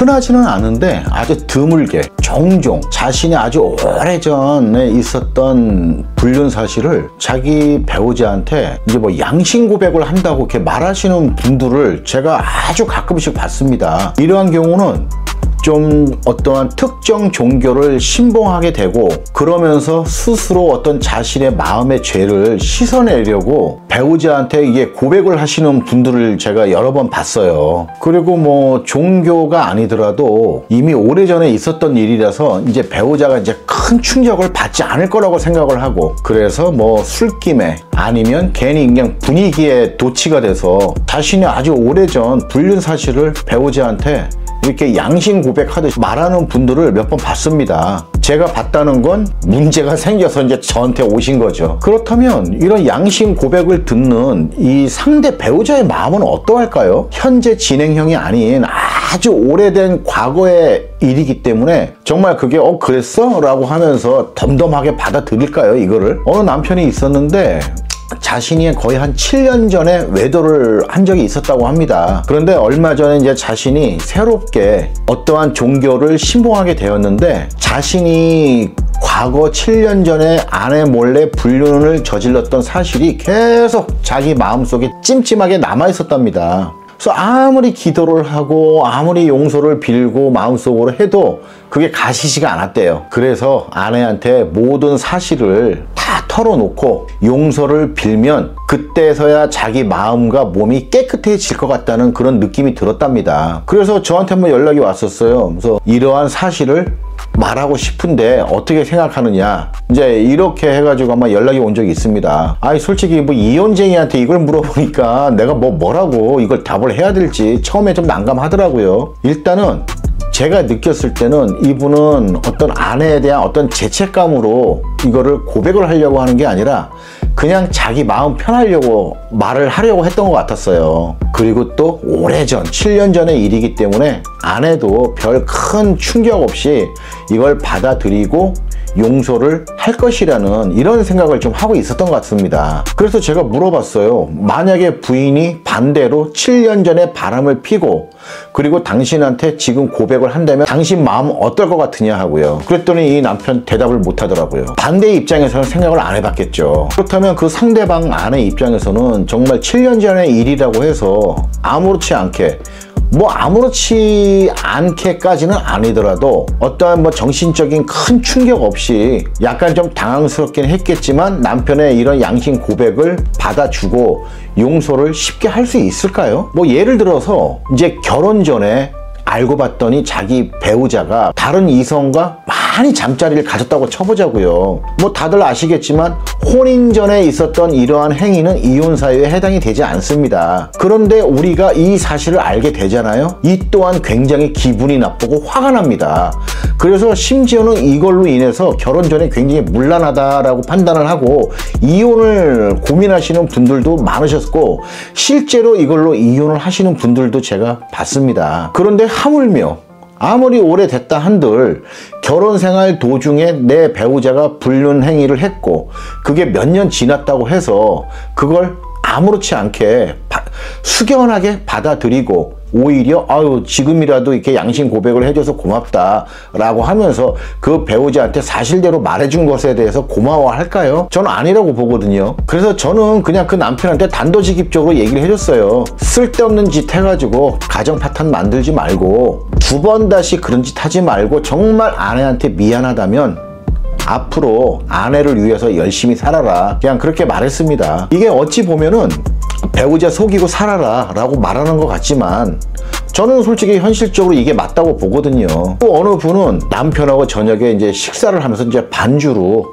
흔하지는 않은데 아주 드물게 종종 자신이 아주 오래전에 있었던 불륜 사실을 자기 배우자한테 이제 뭐 양심 고백을 한다고 이렇게 말하시는 분들을 제가 아주 가끔씩 봤습니다. 이러한 경우는 좀 어떠한 특정 종교를 신봉하게 되고 그러면서 스스로 어떤 자신의 마음의 죄를 씻어내려고 배우자한테 이게 고백을 하시는 분들을 제가 여러 번 봤어요. 그리고 뭐 종교가 아니더라도 이미 오래전에 있었던 일이라서 이제 배우자가 이제 큰 충격을 받지 않을 거라고 생각을 하고 그래서 뭐 술김에 아니면 괜히 그냥 분위기에 도취가 돼서 자신이 아주 오래전 불륜 사실을 배우자한테 이렇게 양심 고백하듯이 말하는 분들을 몇 번 봤습니다. 제가 봤다는 건 문제가 생겨서 이제 저한테 오신 거죠. 그렇다면 이런 양심 고백을 듣는 이 상대 배우자의 마음은 어떠할까요? 현재 진행형이 아닌 아주 오래된 과거의 일이기 때문에 정말 그게 그랬어? 라고 하면서 덤덤하게 받아들일까요? 이거를? 어느 남편이 있었는데 자신이 거의 한 7년 전에 외도를 한 적이 있었다고 합니다. 그런데 얼마 전에 이제 자신이 새롭게 어떠한 종교를 신봉하게 되었는데 자신이 과거 7년 전에 아내 몰래 불륜을 저질렀던 사실이 계속 자기 마음속에 찜찜하게 남아 있었답니다. 그래서 아무리 기도를 하고 아무리 용서를 빌고 마음속으로 해도 그게 가시지가 않았대요. 그래서 아내한테 모든 사실을 다 털어놓고 용서를 빌면 그때서야 자기 마음과 몸이 깨끗해질 것 같다는 그런 느낌이 들었답니다. 그래서 저한테 한번 연락이 왔었어요. 그래서 이러한 사실을 말하고 싶은데 어떻게 생각하느냐 이제 이렇게 해가지고 아마 연락이 온 적이 있습니다. 아니 솔직히 뭐 이혼쟁이한테 이걸 물어보니까 내가 뭐라고 이걸 답을 해야 될지 처음에 좀 난감하더라고요. 일단은 제가 느꼈을 때는 이분은 어떤 아내에 대한 어떤 죄책감으로 이거를 고백을 하려고 하는 게 아니라 그냥 자기 마음 편하려고 말을 하려고 했던 것 같았어요. 그리고 또 오래전 7년 전의 일이기 때문에 아내도 별 큰 충격 없이 이걸 받아들이고 용서를 할 것이라는 이런 생각을 좀 하고 있었던 것 같습니다. 그래서 제가 물어봤어요. 만약에 부인이 반대로 7년 전에 바람을 피고 그리고 당신한테 지금 고백을 한다면 당신 마음 어떨 것 같으냐 하고요. 그랬더니 이 남편 대답을 못 하더라고요. 반대의 입장에서는 생각을 안 해봤겠죠. 그렇다면 그 상대방 아내 입장에서는 정말 7년 전의 일이라고 해서 아무렇지 않게 아무렇지 않게까지는 아니더라도 어떠한 정신적인 큰 충격 없이 약간 좀 당황스럽긴 했겠지만 남편의 이런 양심 고백을 받아주고 용서를 쉽게 할 수 있을까요? 예를 들어서 이제 결혼 전에 알고 봤더니 자기 배우자가 다른 이성과 많이 잠자리를 가졌다고 쳐보자고요. 다들 아시겠지만 혼인 전에 있었던 이러한 행위는 이혼 사유에 해당이 되지 않습니다. 그런데 우리가 이 사실을 알게 되잖아요. 이 또한 굉장히 기분이 나쁘고 화가 납니다. 그래서 심지어는 이걸로 인해서 결혼 전에 굉장히 문란하다라고 판단을 하고 이혼을 고민하시는 분들도 많으셨고 실제로 이걸로 이혼을 하시는 분들도 제가 봤습니다. 그런데 하물며 아무리 오래됐다 한들 결혼 생활 도중에 내 배우자가 불륜 행위를 했고 그게 몇 년 지났다고 해서 그걸 아무렇지 않게 숙연하게 받아들이고 오히려 지금이라도 이렇게 양심 고백을 해줘서 고맙다 라고 하면서 그 배우자한테 사실대로 말해준 것에 대해서 고마워할까요? 저는 아니라고 보거든요. 그래서 저는 그냥 그 남편한테 단도직입적으로 얘기를 해줬어요. 쓸데없는 짓 해가지고 가정 파탄 만들지 말고 두 번 다시 그런 짓 하지 말고 정말 아내한테 미안하다면 앞으로 아내를 위해서 열심히 살아라. 그냥 그렇게 말했습니다. 이게 어찌 보면은 배우자 속이고 살아라 라고 말하는 것 같지만 저는 솔직히 현실적으로 이게 맞다고 보거든요. 또 어느 분은 남편하고 저녁에 이제 식사를 하면서 이제 반주로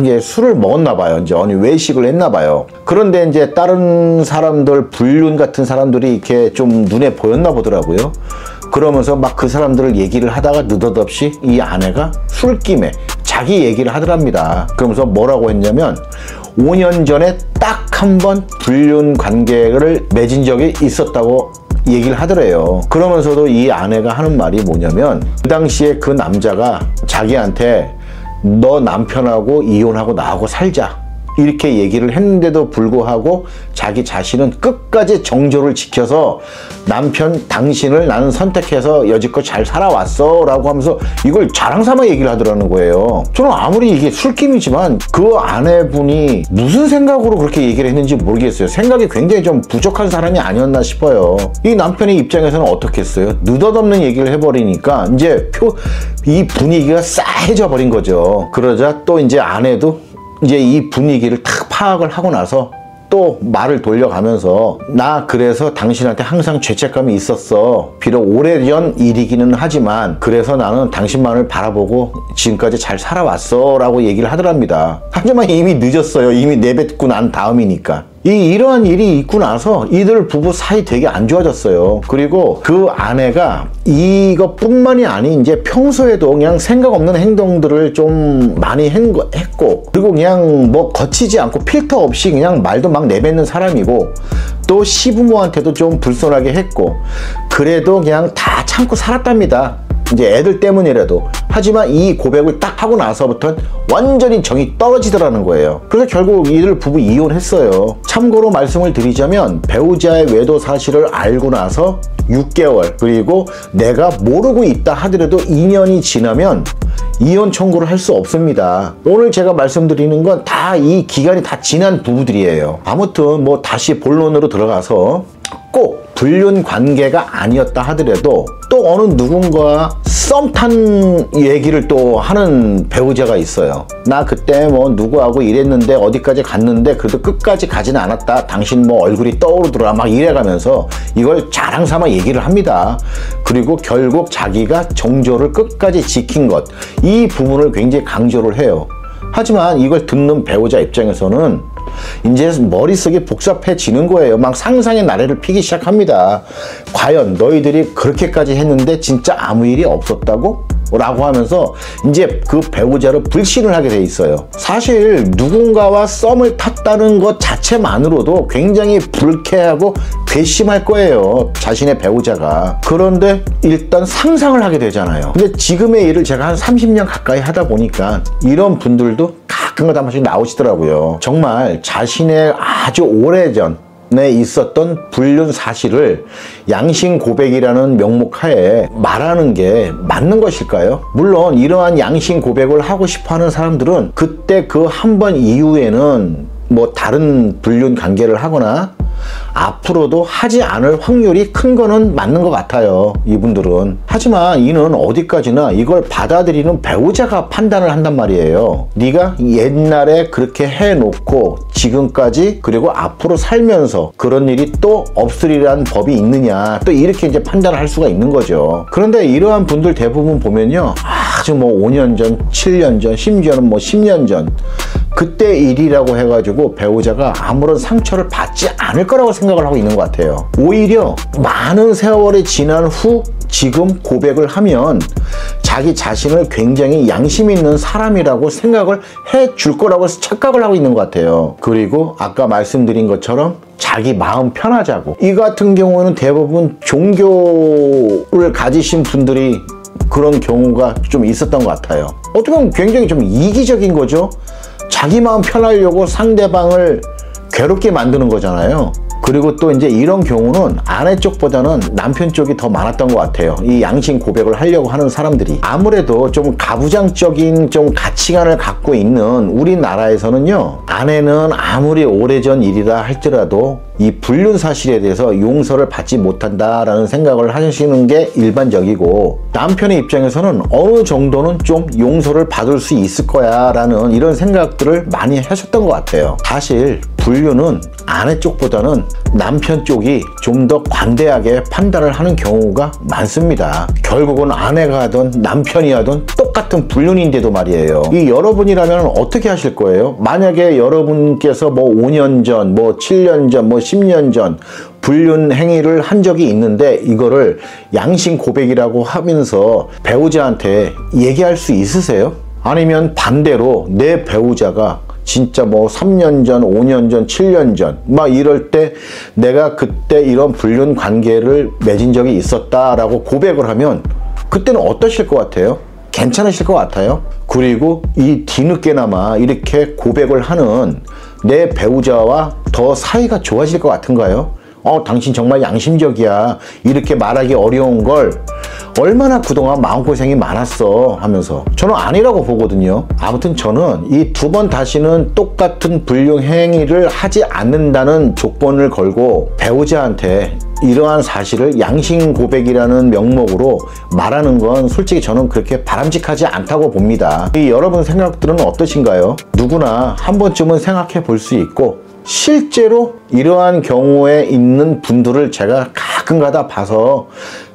이제 술을 먹었나 봐요. 이제 어느 외식을 했나 봐요. 그런데 이제 다른 사람들 불륜 같은 사람들이 이렇게 좀 눈에 보였나 보더라고요. 그러면서 그 사람들을 얘기를 하다가 느닷없이 이 아내가 술김에 자기 얘기를 하더랍니다. 그러면서 뭐라고 했냐면 5년 전에 딱 한 번 불륜 관계를 맺은 적이 있었다고 얘기를 하더래요. 그러면서도 이 아내가 하는 말이 뭐냐면 그 당시에 그 남자가 자기한테 너 남편하고 이혼하고 나하고 살자 이렇게 얘기를 했는데도 불구하고 자기 자신은 끝까지 정조를 지켜서 남편 당신을 나는 선택해서 여지껏 잘 살아왔어 라고 하면서 이걸 자랑삼아 얘기를 하더라는 거예요. 저는 아무리 이게 술김이지만 그 아내분이 무슨 생각으로 그렇게 얘기를 했는지 모르겠어요. 생각이 굉장히 좀 부족한 사람이 아니었나 싶어요. 이 남편의 입장에서는 어떻겠어요? 느닷없는 얘기를 해버리니까 이제 이 분위기가 싸해져 버린 거죠. 그러자 또 이제 아내도 이제 이 분위기를 탁 파악을 하고 나서 또 말을 돌려가면서 나 그래서 당신한테 항상 죄책감이 있었어. 비록 오래전 일이기는 하지만 그래서 나는 당신만을 바라보고 지금까지 잘 살아왔어 라고 얘기를 하더랍니다. 하지만 이미 늦었어요. 이미 내뱉고 난 다음이니까. 이러한 일이 있고 나서 이들 부부 사이 되게 안 좋아졌어요. 그리고 그 아내가 이것뿐만이 아닌 이제 평소에도 그냥 생각 없는 행동들을 좀 많이 했고, 그리고 그냥 뭐 거치지 않고 필터 없이 그냥 말도 막 내뱉는 사람이고, 또 시부모한테도 좀 불손하게 했고, 그래도 그냥 다 참고 살았답니다. 이제 애들 때문이라도. 하지만 이 고백을 딱 하고 나서부터는 완전히 정이 떨어지더라는 거예요. 그래서 결국 이들 부부 이혼했어요. 참고로 말씀을 드리자면 배우자의 외도 사실을 알고 나서 6개월, 그리고 내가 모르고 있다 하더라도 2년이 지나면 이혼 청구를 할 수 없습니다. 오늘 제가 말씀드리는 건 다 이 기간이 다 지난 부부들이에요. 아무튼 뭐 다시 본론으로 들어가서 꼭 불륜 관계가 아니었다 하더라도 또 어느 누군가 썸 탄 얘기를 또 하는 배우자가 있어요. 나 그때 뭐 누구하고 이랬는데 어디까지 갔는데 그래도 끝까지 가지는 않았다. 당신 뭐 얼굴이 떠오르더라. 막 이래가면서 이걸 자랑 삼아 얘기를 합니다. 그리고 결국 자기가 정조를 끝까지 지킨 것, 이 부분을 굉장히 강조를 해요. 하지만 이걸 듣는 배우자 입장에서는 이제 머릿속이 복잡해지는 거예요. 막 상상의 나래를 피기 시작합니다. 과연 너희들이 그렇게까지 했는데 진짜 아무 일이 없었다고? 라고 하면서 이제 그 배우자를 불신을 하게 돼 있어요. 사실 누군가와 썸을 탔다는 것 자체만으로도 굉장히 불쾌하고 괘씸할 거예요. 자신의 배우자가. 그런데 일단 상상을 하게 되잖아요. 근데 지금의 일을 제가 한 30년 가까이 하다 보니까 이런 분들도 가끔가다 한 번씩 나오시더라고요. 정말 자신의 아주 오래전에 있었던 불륜 사실을 양심 고백이라는 명목하에 말하는 게 맞는 것일까요? 물론 이러한 양심 고백을 하고 싶어하는 사람들은 그때 그 한 번 이후에는 뭐 다른 불륜 관계를 하거나 앞으로도 하지 않을 확률이 큰 거는 맞는 것 같아요. 이분들은. 하지만 이는 어디까지나 이걸 받아들이는 배우자가 판단을 한단 말이에요. 네가 옛날에 그렇게 해놓고 지금까지 그리고 앞으로 살면서 그런 일이 또 없으리란 법이 있느냐, 또 이렇게 이제 판단을 할 수가 있는 거죠. 그런데 이러한 분들 대부분 보면요, 아주 뭐 5년 전, 7년 전, 심지어는 뭐 10년 전 그때 일이라고 해가지고 배우자가 아무런 상처를 받지 않을 거라고 생각을 하고 있는 것 같아요. 오히려 많은 세월이 지난 후 지금 고백을 하면 자기 자신을 굉장히 양심 있는 사람이라고 생각을 해줄 거라고 착각을 하고 있는 것 같아요. 그리고 아까 말씀드린 것처럼 자기 마음 편하자고, 이 같은 경우는 대부분 종교를 가지신 분들이 그런 경우가 좀 있었던 것 같아요. 어떻게 보면 굉장히 좀 이기적인 거죠. 자기 마음 편하려고 상대방을 괴롭게 만드는 거잖아요. 그리고 또 이제 이런 경우는 아내 쪽보다는 남편 쪽이 더 많았던 것 같아요. 이 양심 고백을 하려고 하는 사람들이. 아무래도 좀 가부장적인 좀 가치관을 갖고 있는 우리나라에서는요, 아내는 아무리 오래전 일이라 할지라도 이 불륜 사실에 대해서 용서를 받지 못한다라는 생각을 하시는 게 일반적이고, 남편의 입장에서는 어느 정도는 좀 용서를 받을 수 있을 거야 라는 이런 생각들을 많이 하셨던 것 같아요. 사실 불륜은 아내 쪽보다는 남편 쪽이 좀 더 관대하게 판단을 하는 경우가 많습니다. 결국은 아내가 하든 남편이 하든 똑같은 불륜인데도 말이에요. 이 여러분이라면 어떻게 하실 거예요? 만약에 여러분께서 뭐 5년 전, 뭐 7년 전, 뭐 10년 전 불륜 행위를 한 적이 있는데 이거를 양심 고백이라고 하면서 배우자한테 얘기할 수 있으세요? 아니면 반대로 내 배우자가 진짜 뭐 3년 전, 5년 전, 7년 전 막 이럴 때 내가 그때 이런 불륜 관계를 맺은 적이 있었다라고 고백을 하면 그때는 어떠실 것 같아요? 괜찮으실 것 같아요? 그리고 이 뒤늦게나마 이렇게 고백을 하는 내 배우자와 더 사이가 좋아질 것 같은가요? 당신 정말 양심적이야. 이렇게 말하기 어려운 걸 얼마나 그동안 마음고생이 많았어 하면서 저는 아니라고 보거든요. 아무튼 저는 이 두 번 다시는 똑같은 불륜행위를 하지 않는다는 조건을 걸고 배우자한테 이러한 사실을 양심 고백이라는 명목으로 말하는 건 솔직히 저는 그렇게 바람직하지 않다고 봅니다. 여러분 생각들은 어떠신가요? 누구나 한 번쯤은 생각해 볼 수 있고 실제로 이러한 경우에 있는 분들을 제가 가끔가다 봐서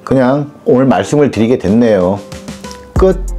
그냥 오늘 말씀을 드리게 됐네요. 끝.